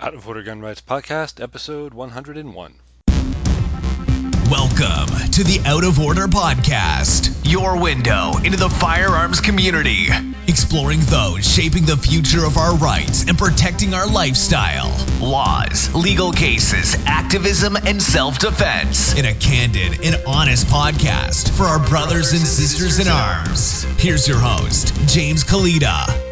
Out of Order Gun Rights Podcast, episode 101. Welcome to the Out of Order Podcast, your window into the firearms community, exploring those shaping the future of our rights and protecting our lifestyle, laws, legal cases, activism, and self-defense in a candid and honest podcast for our brothers and sisters in arms. Here's your host, James Kalita.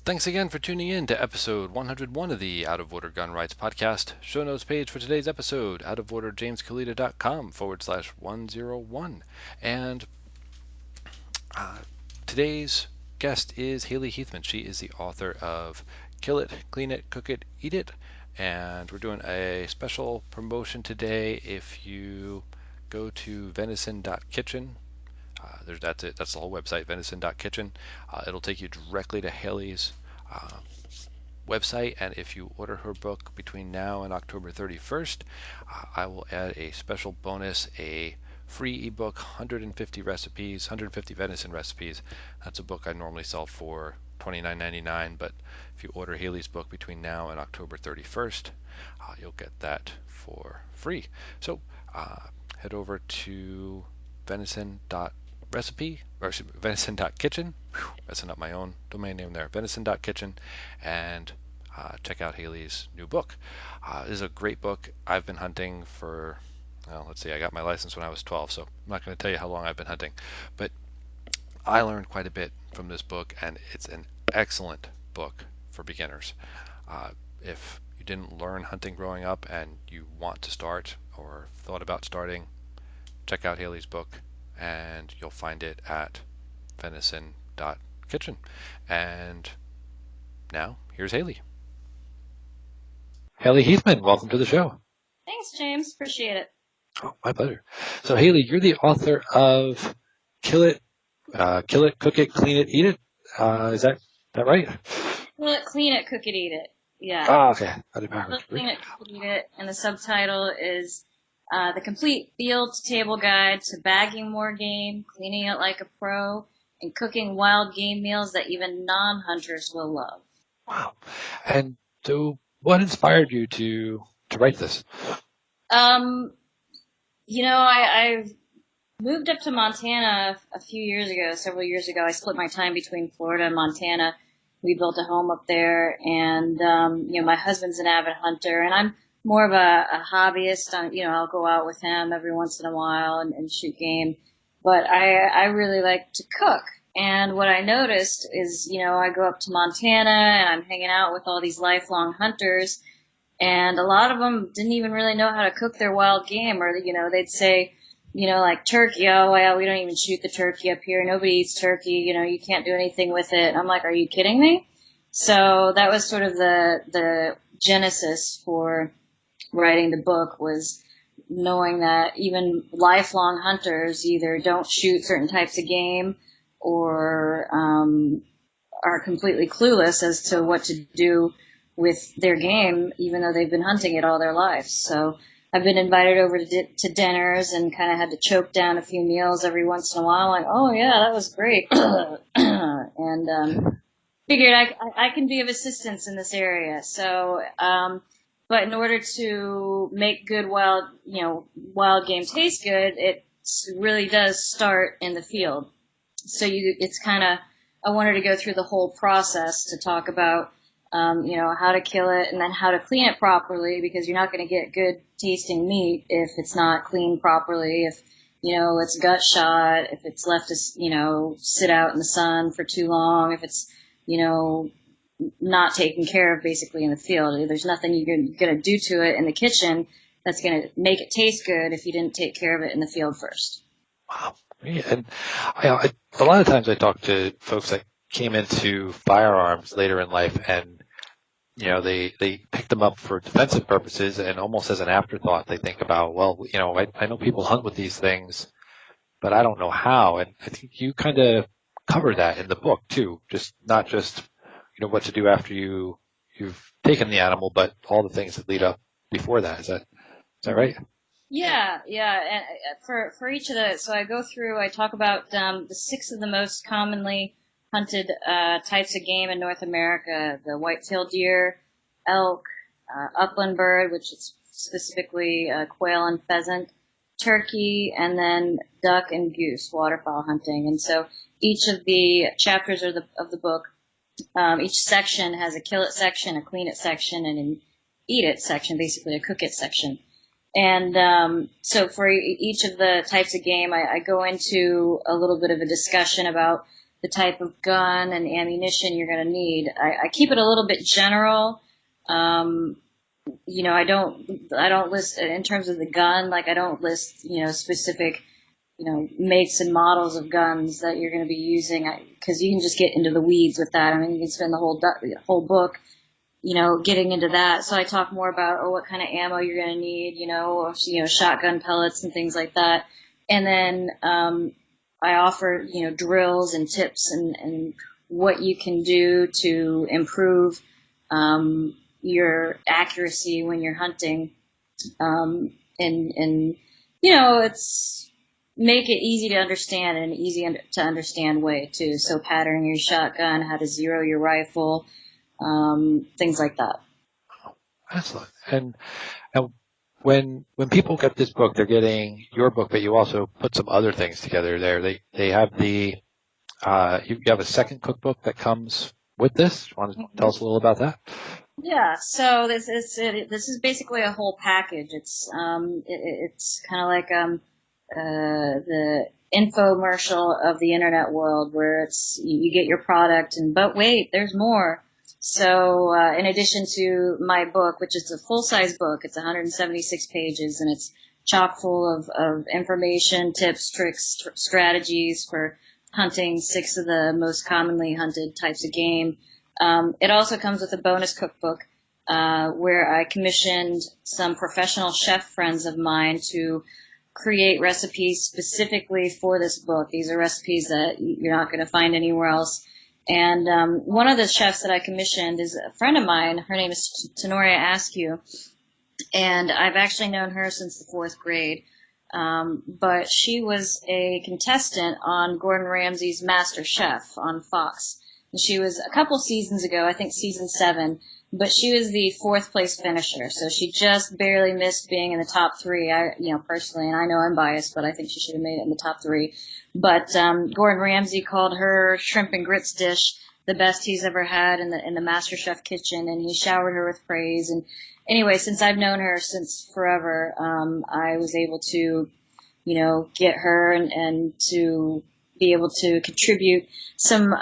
Thanks again for tuning in to episode 101 of the Out of Order Gun Rights Podcast. Show notes page for today's episode, outoforderjameskalita.com/101. And today's guest is Haley Heathman. She is the author of Kill It, Clean It, Cook It, Eat It. And we're doing a special promotion today. If you go to venison.kitchen, that's it. That's the whole website, venison.kitchen. It'll take you directly to Haley's website, and if you order her book between now and October 31st, I will add a special bonus, a free ebook, 150 recipes, 150 venison recipes. That's a book I normally sell for $29.99, but if you order Haley's book between now and October 31st, you'll get that for free. So head over to venison.kitchen, messing up my own domain name there, venison.kitchen, and check out Haley's new book. This is a great book. I've been hunting for, well, let's see, I got my license when I was 12, so I'm not going to tell you how long I've been hunting, but I learned quite a bit from this book, and it's an excellent book for beginners. If you didn't learn hunting growing up and you want to start or thought about starting, check out Haley's book, and you'll find it at venison.kitchen. And now, here's Haley. Haley Heathman, welcome to the show. Thanks, James. Appreciate it. Oh, my pleasure. So, Haley, you're the author of Kill It, Cook It, Clean It, Eat It. Is that right? Kill it, clean it, cook it, eat it. Yeah. Oh, okay. Kill it, clean it, cook it, eat it. And the subtitle is The Complete Field to Table Guide to Bagging More Game, Cleaning It Like a Pro, and Cooking Wild Game Meals That Even Non-Hunters Will Love. Wow. And so what inspired you to write this? I moved up to Montana a few years ago, several years ago. I split my time between Florida and Montana. We built a home up there, and, my husband's an avid hunter, and I'm more of a hobbyist. I'll go out with him every once in a while and shoot game, but I really like to cook. And what I noticed is, I go up to Montana and I'm hanging out with all these lifelong hunters, and a lot of them didn't even really know how to cook their wild game, or, they'd say, like turkey, oh, well, we don't even shoot the turkey up here. Nobody eats turkey. You can't do anything with it. And I'm like, are you kidding me? So that was sort of the genesis for writing the book, was knowing that even lifelong hunters either don't shoot certain types of game or are completely clueless as to what to do with their game, even though they've been hunting it all their lives. So I've been invited over to dinners and kind of had to choke down a few meals every once in a while, like, oh yeah, that was great. And figured I can be of assistance in this area. So, but in order to make good wild game taste good, it really does start in the field. So it's kind of, I wanted to go through the whole process to talk about how to kill it and then how to clean it properly, because you're not going to get good tasting meat if it's not cleaned properly, if, it's gut shot, if it's left to, sit out in the sun for too long, if it's, not taken care of basically in the field. There's nothing you're going to do to it in the kitchen that's going to make it taste good if you didn't take care of it in the field first. Wow. Yeah, and a lot of times I talk to folks that came into firearms later in life, and they pick them up for defensive purposes, and almost as an afterthought they think about, well, I know people hunt with these things, but I don't know how. And I think you kind of cover that in the book too, not just what to do after you've taken the animal, but all the things that lead up before that. Is that right? Yeah. And for each of the, so I go through, I talk about the six of the most commonly hunted types of game in North America: the white-tailed deer, elk, upland bird, which is specifically quail and pheasant, turkey, and then duck and goose, waterfowl hunting. And so each of the chapters of the book, each section has a kill it section, a clean it section, and an eat it section, basically a cook it section. And so for each of the types of game, I go into a little bit of a discussion about the type of gun and ammunition you're going to need. I keep it a little bit general. Um, I don't list in terms of the gun, like I don't list, specific, makes and models of guns that you're going to be using, because you can just get into the weeds with that. I mean, you can spend the whole book getting into that. So I talk more about, what kind of ammo you're going to need, shotgun pellets and things like that. And then I offer, drills and tips and what you can do to improve your accuracy when you're hunting. And it's make it easy to understand and easy to understand way too. So patterning your shotgun, how to zero your rifle, things like that. Excellent. And when people get this book, they're getting your book, but you also put some other things together there. They have you have a second cookbook that comes with this. Want to tell us a little about that? Yeah, so this is basically a whole package. It's kind of like the infomercial of the internet world, where it's you get your product, but wait, there's more. So in addition to my book, which is a full size book, it's 176 pages, and it's chock full of information, tips, tricks, strategies for hunting six of the most commonly hunted types of game. It also comes with a bonus cookbook where I commissioned some professional chef friends of mine to create recipes specifically for this book. These are recipes that you're not going to find anywhere else. And one of the chefs that I commissioned is a friend of mine. Her name is Tenoria Askew, and I've actually known her since the fourth grade. But she was a contestant on Gordon Ramsay's Master Chef on Fox. And she was a couple seasons ago, I think season 7, but she was the fourth place finisher. So she just barely missed being in the top 3. Personally, and I know I'm biased, but I think she should have made it in the top 3. But Gordon Ramsay called her shrimp and grits dish the best he's ever had in the Master Chef kitchen, and he showered her with praise. And anyway, since I've known her since forever, I was able to, get her and to be able to contribute some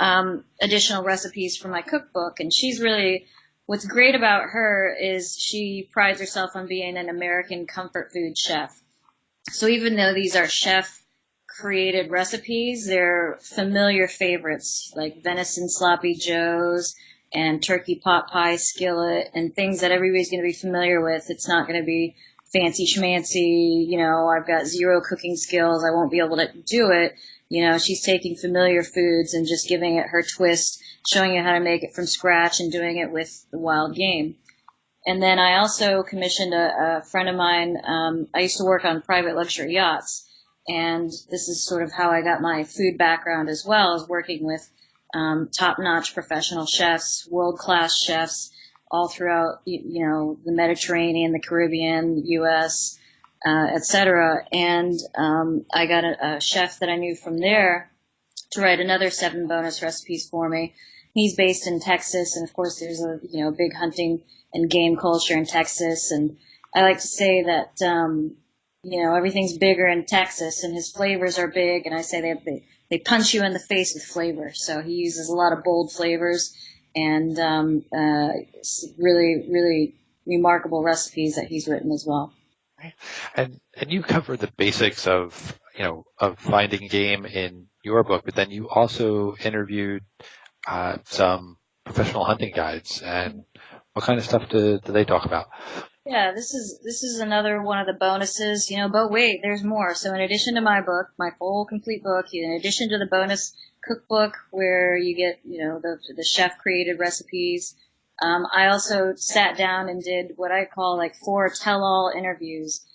additional recipes for my cookbook. And what's great about her is she prides herself on being an American comfort food chef. So even though these are chef created recipes, they're familiar favorites like venison sloppy joes and turkey pot pie skillet and things that everybody's going to be familiar with. It's not going to be fancy schmancy, I've got zero cooking skills, I won't be able to do it. She's taking familiar foods and just giving it her twist, showing you how to make it from scratch and doing it with the wild game. And then I also commissioned a friend of mine. I used to work on private luxury yachts, and this is sort of how I got my food background as well, as working with top-notch professional chefs, world-class chefs, all throughout the Mediterranean, the Caribbean, U.S., etc. And I got a chef that I knew from there to write another 7 bonus recipes for me. He's based in Texas, and of course there's a big hunting and game culture in Texas. And I like to say that everything's bigger in Texas, and his flavors are big. And I say they punch you in the face with flavor. So he uses a lot of bold flavors and really, really remarkable recipes that he's written as well. And you cover the basics of finding game in your book, but then you also interviewed some professional hunting guides. And what kind of stuff do they talk about? Yeah, this is another one of the bonuses, but wait, there's more. So in addition to my book, my full complete book, in addition to the bonus cookbook where you get, the chef created recipes, I also sat down and did what I call like 4 tell-all interviews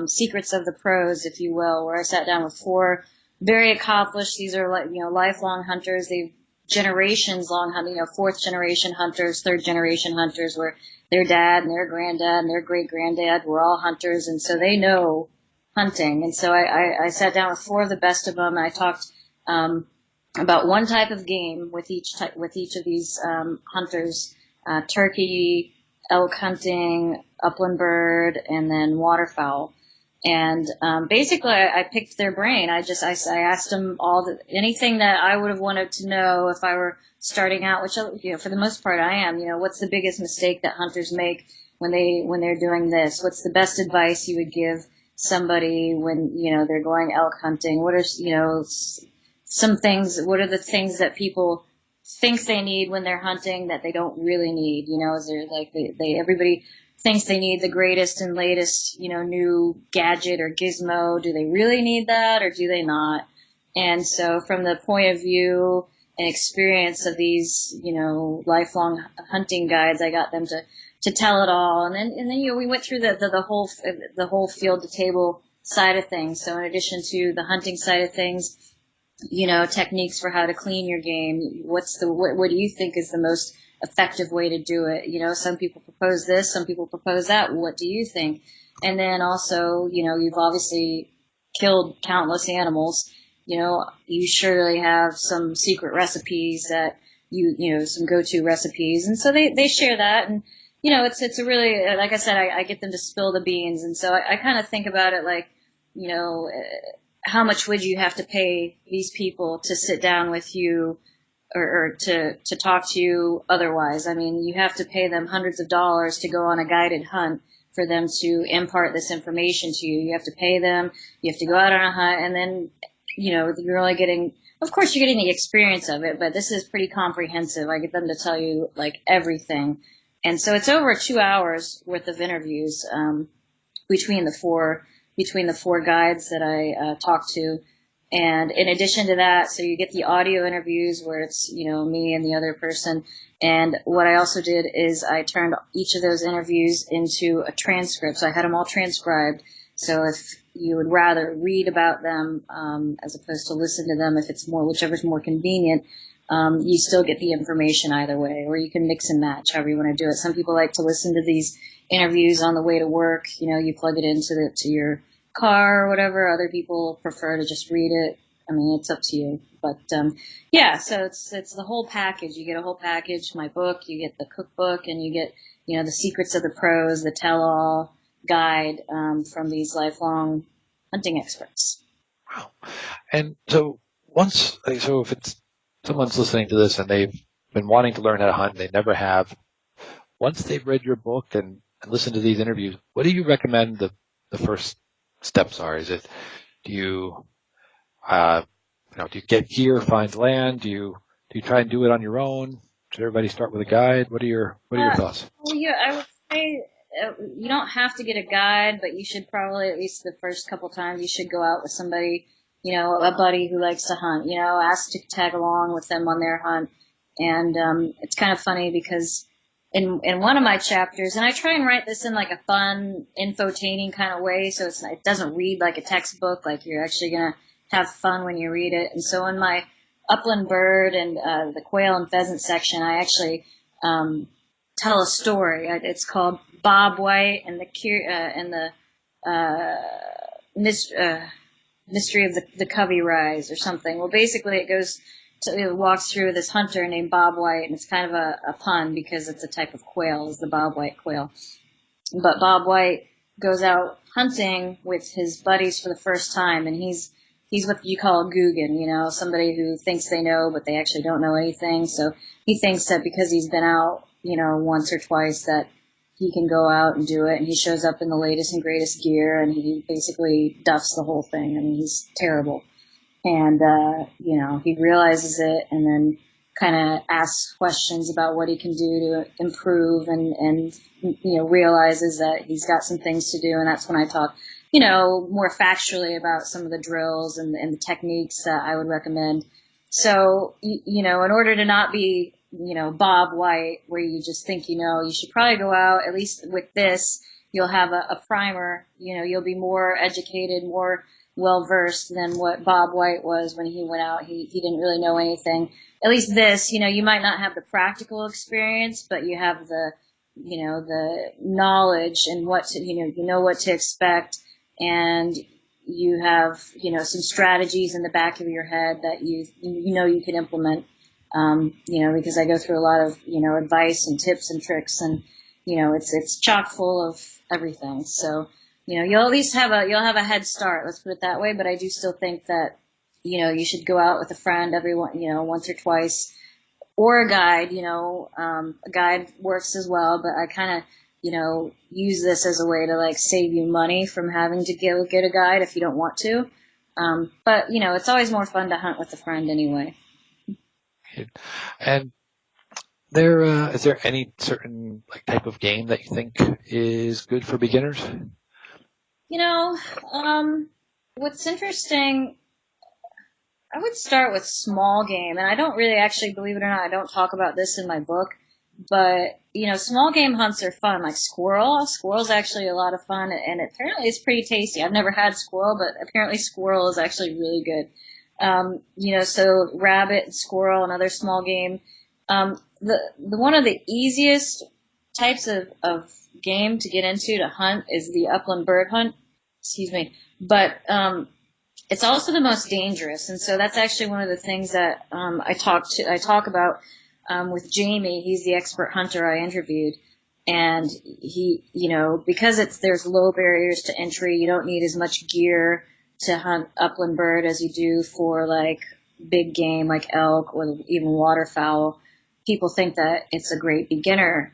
Secrets of the Pros, if you will, where I sat down with 4 very accomplished. These are lifelong hunters. They've generations long hunting, 4th generation hunters, 3rd generation hunters, where their dad and their granddad and their great granddad were all hunters, and so they know hunting. And so I sat down with 4 of the best of them, and I talked about one type of game with each of these hunters: turkey, elk hunting, upland bird, and then waterfowl. And basically, I picked their brain. I asked them anything that I would have wanted to know if I were starting out, which for the most part I am. What's the biggest mistake that hunters make when they're doing this? What's the best advice you would give somebody when they're going elk hunting? What are some things? What are the things that people think they need when they're hunting that they don't really need? Is there like everybody thinks they need the greatest and latest, new gadget or gizmo. Do they really need that, or do they not? And so from the point of view and experience of these, lifelong hunting guides, I got them to tell it all. And then we went through the whole field to table side of things. So in addition to the hunting side of things, techniques for how to clean your game. What do you think is the most effective way to do it? Some people propose this, some people propose that. What do you think? And then also, you've obviously killed countless animals. You surely have some secret recipes that some go-to recipes. And so they share that. And, it's a really, like I said, I get them to spill the beans. And so I kind of think about it like, how much would you have to pay these people to sit down with you or to talk to you otherwise? I mean, you have to pay them hundreds of dollars to go on a guided hunt for them to impart this information to you. You have to pay them. You have to go out on a hunt, and then, you're only getting, of course, you're getting the experience of it, but this is pretty comprehensive. I get them to tell you, like, everything. And so it's over 2 hours worth of interviews between the four guides that I talked to. And in addition to that, so you get the audio interviews where it's, me and the other person. And what I also did is I turned each of those interviews into a transcript. So I had them all transcribed. So if you would rather read about them as opposed to listen to them, if it's whichever's more convenient, you still get the information either way, or you can mix and match however you want to do it. Some people like to listen to these interviews on the way to work. You plug it to your car or whatever. Other people prefer to just read it. I mean, it's up to you. But yeah, so it's the whole package. You get a whole package. My book, you get the cookbook, and you get the Secrets of the Pros, the tell-all guide from these lifelong hunting experts. Wow. And so if it's someone's listening to this and they've been wanting to learn how to hunt and they never have, once they've read your book and listened to these interviews, what do you recommend the first steps are? Is it, do you get gear, find land? Do you try and do it on your own? Should everybody start with a guide? What are your thoughts? Well, yeah, I would say you don't have to get a guide, but you should probably, at least the first couple times, you should go out with somebody, a buddy who likes to hunt, ask to tag along with them on their hunt. And it's kind of funny because in one of my chapters, and I try and write this in like a fun, infotaining kind of way, so it doesn't read like a textbook, like you're actually going to have fun when you read it. And so in my upland bird and the quail and pheasant section, I actually tell a story. It's called Bob White and the mystery of the Covey Rise or something. Well, basically it walks through this hunter named Bob White, and it's kind of a pun because it's a type of quail, is the Bob White quail. But Bob White goes out hunting with his buddies for the first time, and he's what you call a Guggen, somebody who thinks they know, but they actually don't know anything. So he thinks that because he's been out, once or twice, that he can go out and do it. And he shows up in the latest and greatest gear, and he basically duffs the whole thing. I mean, he's terrible. And, he realizes it and then kind of asks questions about what he can do to improve and realizes that he's got some things to do. And that's when I talk, more factually about some of the drills and the techniques that I would recommend. So, in order to not be, Bob White, where you just think, you should probably go out, at least with this, you'll have a primer. You'll be more educated, more well versed than what Bob White was when he went out. He didn't really know anything. At least this, you might not have the practical experience, but you have the knowledge and what to, you know what to expect, and you have, some strategies in the back of your head that you can implement. Because I go through a lot of, advice and tips and tricks, and, it's chock full of everything. So, you'll at least you'll have a head start, let's put it that way. But I do still think that, you should go out with a friend once or twice, or a guide. A guide works as well, but I kind of, use this as a way to like save you money from having to get a guide if you don't want to. But it's always more fun to hunt with a friend anyway. And is there any certain like type of game that you think is good for beginners? What's interesting, I would start with small game, and I don't really actually, believe it or not, I don't talk about this in my book, but, small game hunts are fun, like squirrel. Squirrel's actually a lot of fun, and apparently it's pretty tasty. I've never had squirrel, but apparently squirrel is actually really good. So rabbit and squirrel and other small game. The one of the easiest types of game to get into to hunt is the upland bird hunt. Excuse me, but it's also the most dangerous, and so that's actually one of the things that I talk about with Jamie. He's the expert hunter I interviewed, and he, because there's low barriers to entry, you don't need as much gear to hunt upland bird as you do for like big game like elk or even waterfowl. People think that it's a great beginner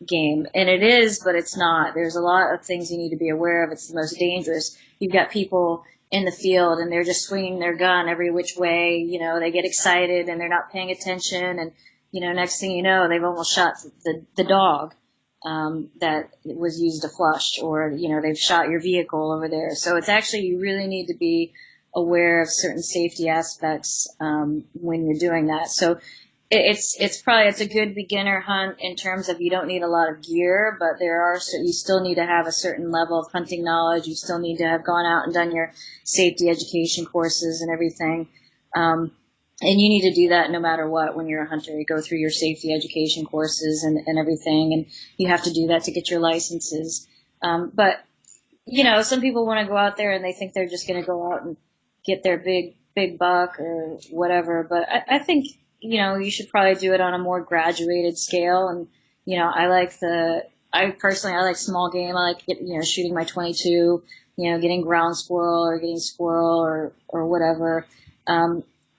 game, and it is, but it's not. There's a lot of things you need to be aware of. It's the most dangerous. You've got people in the field and they're just swinging their gun every which way. They get excited and they're not paying attention, and next thing you know, they've almost shot the dog that was used to flush, or they've shot your vehicle over there. So it's actually, you really need to be aware of certain safety aspects when you're doing that. So it's a good beginner hunt in terms of you don't need a lot of gear, but you still need to have a certain level of hunting knowledge. You still need to have gone out and done your safety education courses and everything. And you need to do that no matter what when you're a hunter. You go through your safety education courses and everything, and you have to do that to get your licenses. But some people want to go out there and they think they're just going to go out and get their big buck or whatever. But I think, you should probably do it on a more graduated scale. And, I personally like small game. I like, shooting my 22, getting ground squirrel or getting squirrel or whatever.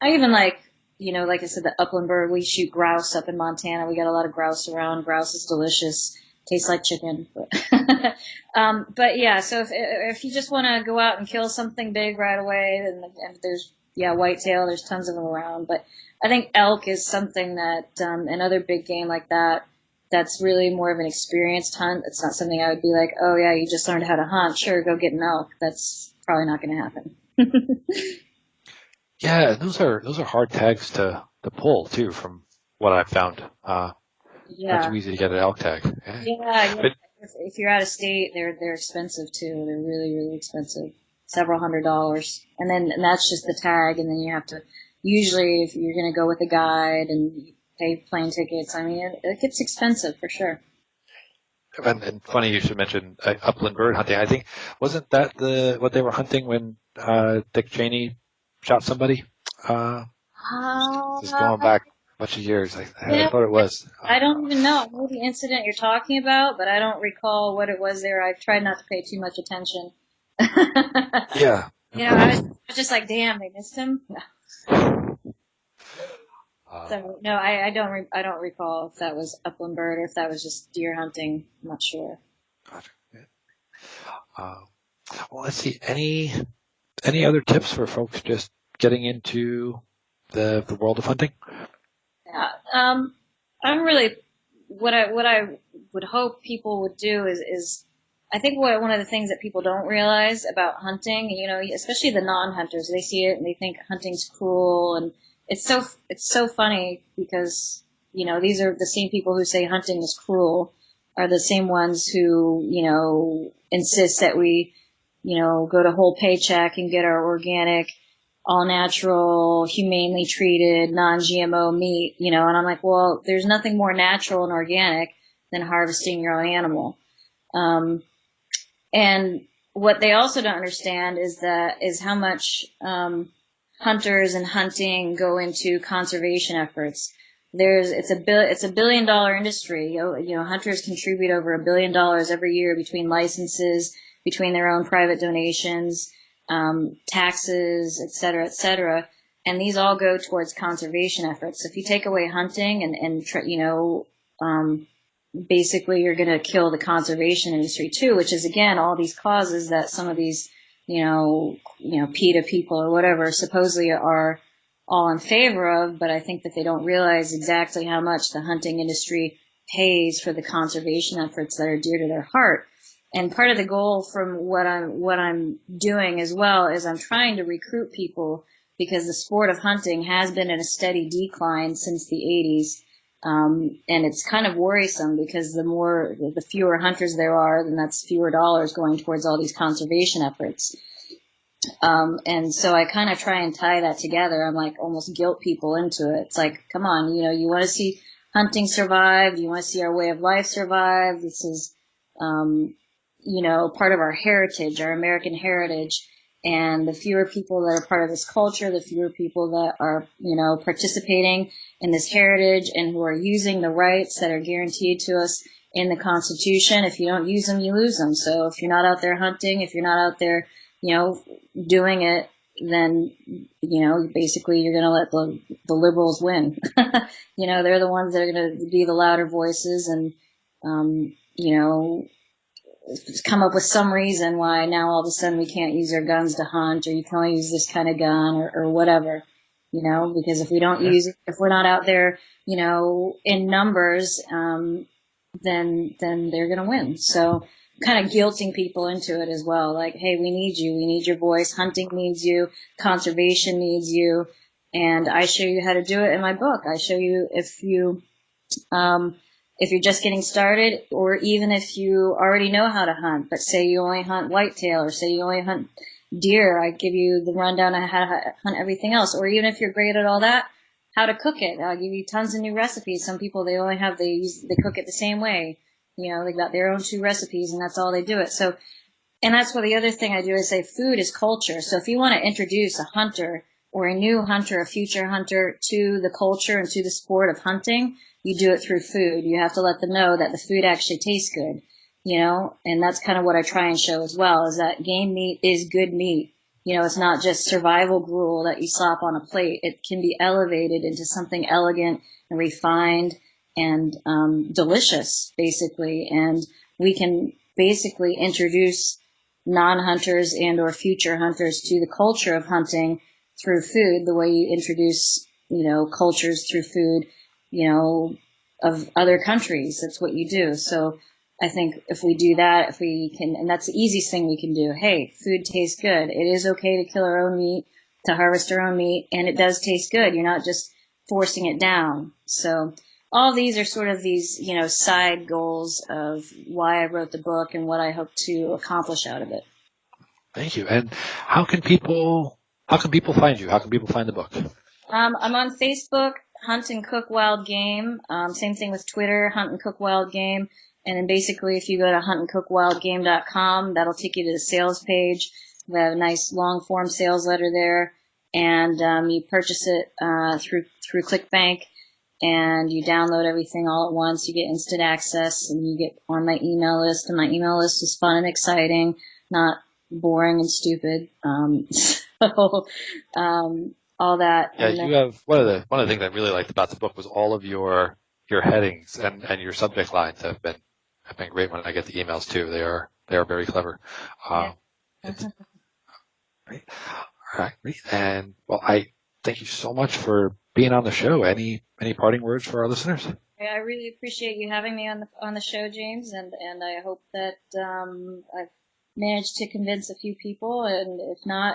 I even like, like I said, the upland bird. We shoot grouse up in Montana. We got a lot of grouse around. Grouse is delicious. Tastes like chicken. But yeah, so if you just want to go out and kill something big right away, then if there's, whitetail, there's tons of them around. But I think elk is something that, another big game like that, that's really more of an experienced hunt. It's not something I would be like, oh yeah, you just learned how to hunt. Sure, go get an elk. That's probably not going to happen. Yeah, those are hard tags to pull too, from what I've found. Not too easy to get an elk tag. Yeah. But if you're out of state, they're expensive too. They're really, really expensive. Several $100s. And that's just the tag, and then you have to, usually if you're going to go with a guide and pay plane tickets, I mean, it gets expensive for sure. And funny you should mention upland bird hunting. I think, wasn't that what they were hunting when Dick Cheney shot somebody? Just going back a bunch of years. I thought it was. I don't even know. I know the incident you're talking about, but I don't recall what it was there. I tried not to pay too much attention. Yeah. I was just like, damn, they missed him. No. So no, I don't recall if that was upland bird or if that was just deer hunting. I'm not sure. Gotcha. Yeah. Well, let's see. Any other tips for folks just getting into the world of hunting? Yeah. I'm really, what I would hope people would do is I think one of the things that people don't realize about hunting, especially the non-hunters, they see it and they think hunting's cruel, and it's so funny because, these are the same people who say hunting is cruel. are the same ones who, insist that we, go to Whole Paycheck and get our organic, all natural, humanely treated, non-GMO meat, and I'm like, well, there's nothing more natural and organic than harvesting your own animal. And what they also don't understand is how much, hunters and hunting go into conservation efforts. It's a $1 billion industry. Hunters contribute over $1 billion every year between licenses, between their own private donations, taxes, et cetera, et cetera. And these all go towards conservation efforts. So if you take away hunting basically you're going to kill the conservation industry too, which is again all these causes that some of these PETA people or whatever supposedly are all in favor of, but I think that they don't realize exactly how much the hunting industry pays for the conservation efforts that are dear to their heart. And part of the goal from what I'm doing as well is I'm trying to recruit people, because the sport of hunting has been in a steady decline since the 80s. And it's kind of worrisome, because the fewer hunters there are, then that's fewer dollars going towards all these conservation efforts. And so I kind of try and tie that together. I'm like almost guilt people into it. It's like, come on, you want to see hunting survive. You want to see our way of life survive. This is, part of our heritage, our American heritage. And the fewer people that are part of this culture, the fewer people that are, participating in this heritage and who are using the rights that are guaranteed to us in the Constitution. If you don't use them, you lose them. So if you're not out there hunting, if you're not out there, doing it, then, basically you're going to let the liberals win. They're the ones that are going to be the louder voices and, come up with some reason why now all of a sudden we can't use our guns to hunt, or you can only use this kind of gun or whatever, because if we don't if we're not out there, in numbers, then they're going to win. So kind of guilting people into it as well. Like, hey, we need you. We need your voice. Hunting needs you. Conservation needs you. And I show you how to do it in my book. I show you if you're just getting started, or even if you already know how to hunt, but say you only hunt whitetail, or say you only hunt deer, I give you the rundown on how to hunt everything else. Or even if you're great at all that, how to cook it. I'll give you tons of new recipes. Some people, they cook it the same way. They got their own 2 recipes and that's all they do it. So, and that's what the other thing I do is say food is culture. So if you want to introduce a hunter or a new hunter, a future hunter to the culture and to the sport of hunting, you do it through food. You have to let them know that the food actually tastes good, and that's kind of what I try and show as well, is that game meat is good meat. It's not just survival gruel that you slap on a plate. It can be elevated into something elegant and refined and delicious, basically. And we can basically introduce non-hunters and or future hunters to the culture of hunting through food, the way you introduce, cultures through food, of other countries. That's what you do. So I think if we do that, if we can, and that's the easiest thing we can do. Hey, food tastes good. It is okay to kill our own meat, to harvest our own meat, and it does taste good. You're not just forcing it down. So all these are sort of these, side goals of why I wrote the book and what I hope to accomplish out of it. Thank you. And how can people find you? How can people find the book? I'm on Facebook, Hunt and Cook Wild Game. Same thing with Twitter, Hunt and Cook Wild Game. And then basically if you go to huntandcookwildgame.com, that'll take you to the sales page. We have a nice long form sales letter there. And you purchase it through ClickBank, and you download everything all at once. You get instant access, and you get on my email list. And my email list is fun and exciting, not boring and stupid. All that. Yeah, you have one of the things I really liked about the book was all of your headings and your subject lines have been great when I get the emails too. They are very clever. Yeah. Great. All right, great. And well, I thank you so much for being on the show. Any parting words for our listeners? I really appreciate you having me on the show, James, and I hope that I've managed to convince a few people, and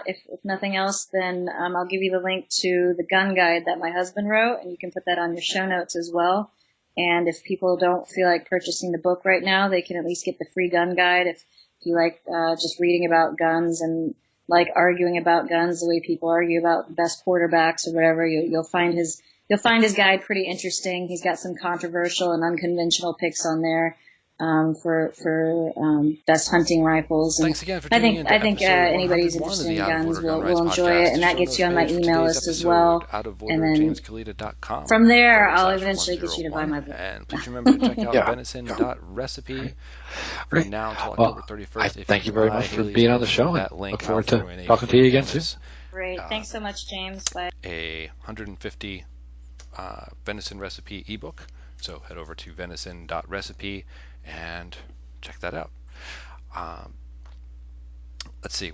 if nothing else, then I'll give you the link to the gun guide that my husband wrote, and you can put that on your show notes as well. And if people don't feel like purchasing the book right now, they can at least get the free gun guide. If you like just reading about guns and like arguing about guns the way people argue about the best quarterbacks or whatever, you'll find his guide pretty interesting. He's got some controversial and unconventional picks on there for best hunting rifles. And Thanks again for tuning in to I think episode anybody who's 101 of interested the in Out of guns Order Gun will Rights enjoy podcast. it, and that Show gets notes you on my page for email today's list as episode, well. And then outoforderjameskalita.com from there, I'll / eventually get you to buy my book. And please remember to check out Yeah. venison.recipe from Great. now until Well, October 31st. If thank you very buy much for Haley's being on book the show, through and that link, look forward I'll to throw in a talking to you again bonus, soon. Great. Thanks so much, James. Bye. a 150 venison recipe ebook. So head over to venison.recipe and check that out. Let's see,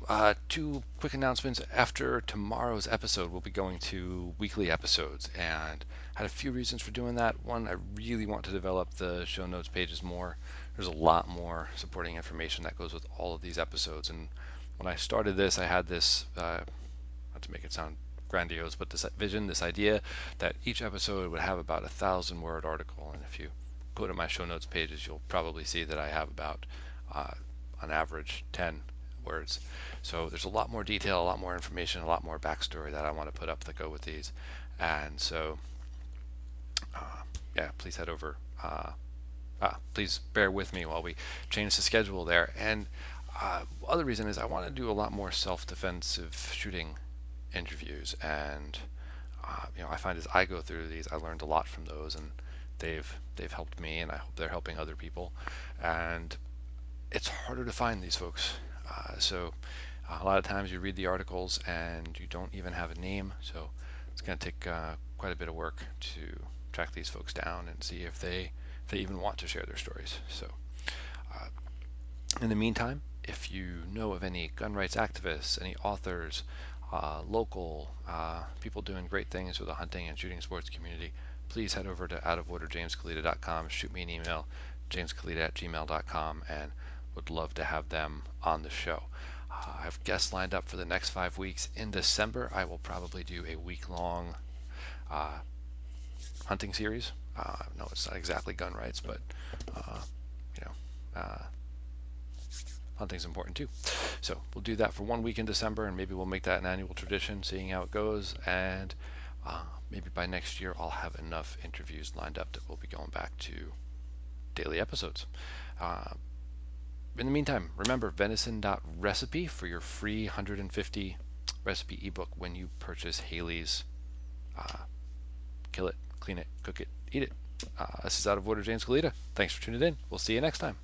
2 quick announcements. After tomorrow's episode, we'll be going to weekly episodes, and had a few reasons for doing that. One, I really want to develop the show notes pages more. There's a lot more supporting information that goes with all of these episodes, and when I started this, I had this, not to make it sound grandiose, but this vision, this idea that each episode would have about 1,000-word article, and if you go to my show notes pages, you'll probably see that I have about, on average, 10 words. So there's a lot more detail, a lot more information, a lot more backstory that I want to put up that go with these. And so, yeah, please head over. Please bear with me while we change the schedule there. And other reason is I want to do a lot more self-defensive shooting interviews. And I find as I go through these, I learned a lot from those, and they've helped me, and I hope they're helping other people. And it's harder to find these folks. So a lot of times you read the articles and you don't even have a name, so it's going to take quite a bit of work to track these folks down and see if they even want to share their stories. So in the meantime, if you know of any gun rights activists, any authors, local people doing great things for the hunting and shooting sports community, please head over to outoforderjameskalita.com, shoot me an email, jameskalita@gmail.com, and would love to have them on the show. I have guests lined up for the next 5 weeks. In December, I will probably do a week-long hunting series. No, it's not exactly gun rights, but hunting's important too. So we'll do that for 1 week in December, and maybe we'll make that an annual tradition, seeing how it goes. And maybe by next year, I'll have enough interviews lined up that we'll be going back to daily episodes. In the meantime, remember venison.recipe for your free 150 recipe ebook when you purchase Haley's Kill It, Clean It, Cook It, Eat It. This is Out of Order, James Kalita. Thanks for tuning in. We'll see you next time.